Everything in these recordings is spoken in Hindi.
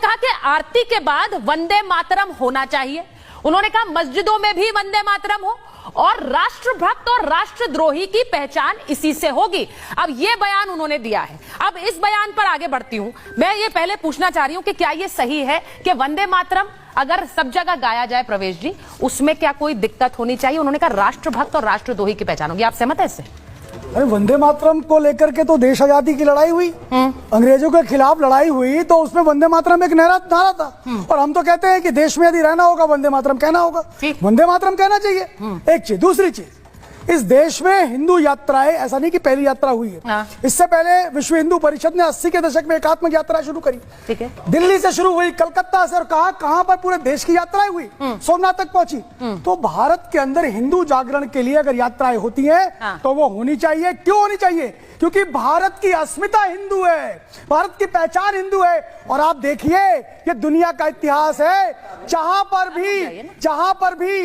कहा कि आरती के बाद वंदे मातरम होना चाहिए। उन्होंने कहा मस्जिदों में भी वंदे मातरम हो और राष्ट्रभक्त और राष्ट्रद्रोही की पहचान इसी से होगी। अब यह बयान उन्होंने दिया है। अब इस बयान पर आगे बढ़ती हूं। मैं ये पहले पूछना चाह रही हूं कि क्या यह सही है कि वंदे मातरम अगर सब जगह गाया जाए प्रवेश जी, उसमें क्या कोई दिक्कत होनी चाहिए? उन्होंने कहा राष्ट्रभक्त और राष्ट्रद्रोही की पहचान होगी। आप सहमत है इससे? अरे वंदे मातरम को लेकर के तो देश आजादी की लड़ाई हुई, अंग्रेजों के खिलाफ लड़ाई हुई, तो उसमें वंदे मातरम एक नारा था। और हम तो कहते हैं कि देश में यदि रहना होगा वंदे मातरम कहना होगा, वंदे मातरम कहना चाहिए। एक चीज। दूसरी चीज, इस देश में हिंदू यात्राएं, ऐसा नहीं कि पहली यात्रा हुई है, इससे पहले विश्व हिंदू परिषद ने 80 के दशक में एकात्मक यात्रा शुरू करी। ठीक है, दिल्ली से शुरू हुई, कलकत्ता से, और कहां पर पूरे देश की यात्राएं हुई, सोमनाथ तक पहुंची। तो भारत के अंदर हिंदू जागरण के लिए अगर यात्राएं होती हैं तो वो होनी चाहिए। क्यों होनी चाहिए? क्योंकि भारत की अस्मिता हिंदू है, भारत की पहचान हिंदू है। और आप देखिए, ये दुनिया का इतिहास है, जहां पर भी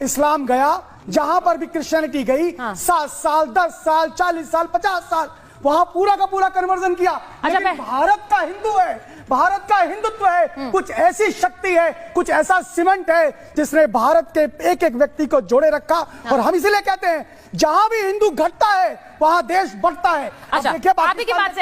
इस्लाम गया, जहां पर भी क्रिश्चियनिटी गई, 7 साल, 10 साल, 40 साल, 50 साल, वहां पूरा का पूरा कन्वर्जन किया। लेकिन भारत का हिंदू है, भारत का हिंदुत्व है, कुछ ऐसी शक्ति है, कुछ ऐसा सीमेंट है जिसने भारत के एक एक व्यक्ति को जोड़े रखा। और हम इसलिए कहते हैं जहां भी हिंदू घटता है वहां देश बढ़ता है। अच्छा, आप ही की बात से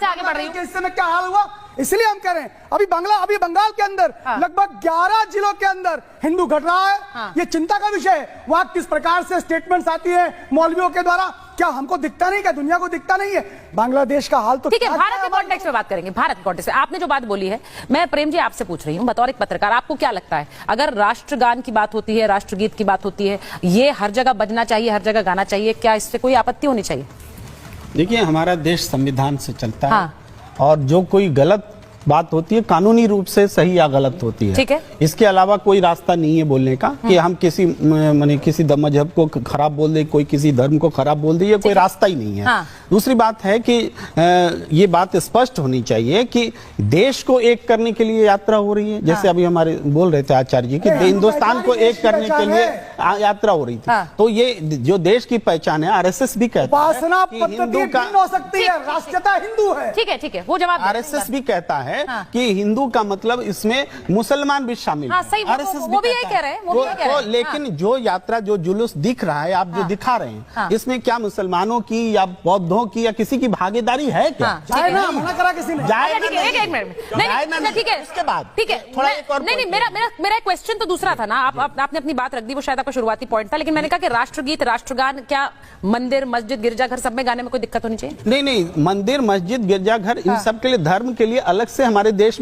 आगे बढ़ रही हूं। इस समय क्या हाल हुआ, इसलिए हम कह रहे हैं अभी बंगाल के अंदर लगभग 11 जिलों के अंदर हिंदू घट रहा है। ये चिंता का विषय है। वहां किस प्रकार से स्टेटमेंट्स आती है मौलवियों के द्वारा, क्या हमको दिखता नहीं? क्या दुनिया को दिखता नहीं है? बांग्लादेश का हाल तो ठीक है। भारत के कॉन्टेक्स्ट में बात करेंगे, भारत कॉन्टेक्स्ट में आपने जो बात बोली है, मैं प्रेम जी आपसे पूछ रही हूं बतौर एक पत्रकार, आपको क्या लगता है अगर राष्ट्रगान की बात होती है, राष्ट्रगीत की बात होती है, ये हर जगह बजना चाहिए, हर जगह गाना चाहिए, क्या इससे कोई आपत्ति होनी चाहिए? देखिए, हमारा देश संविधान से चलता है और जो कोई गलत बात होती है कानूनी रूप से सही या गलत होती है। ठीक है, इसके अलावा कोई रास्ता नहीं है बोलने का कि हम किसी किसी मजहब को खराब बोल दे, कोई किसी धर्म को खराब बोल दे, ये कोई रास्ता ही नहीं है। दूसरी बात है कि ये बात स्पष्ट होनी चाहिए कि देश को एक करने के लिए यात्रा हो रही है। जैसे अभी हमारे बोल रहे थे आचार्य जी कि हिंदुस्तान को एक करने के लिए यात्रा हो रही थी। तो ये जो देश की पहचान है, RSS भी कहता है हिंदू का हो सकती है, राष्ट्रता हिंदू है। ठीक है, वो जवाब RSS भी कहता है कि हिंदू का मतलब इसमें मुसलमान भी शामिल है। वो भी यही कह रहे हैं। लेकिन जो यात्रा, जो जुलूस दिख रहा है, आप जो दिखा रहे हैं, इसमें क्या मुसलमानों की या बौद्धों की या किसी की भागीदारी है क्या? जाए ना, मना करा किसी ने। एक मिनट, ठीक है, इसके बाद ठीक है, थोड़ा एक और नहीं, मेरा क्वेश्चन तो दूसरा था ना। आपने अपनी बात रख दी, वो शायद आपका शुरुआती पॉइंट था, लेकिन मैंने कहा कि राष्ट्रगीत, राष्ट्रगान क्या मंदिर, मस्जिद, गिरजाघर सब में गाने में कोई दिक्कत होनी चाहिए? नहीं, मंदिर, मस्जिद, गिरजाघर इन सब के लिए, धर्म के लिए अलग से हमारे देश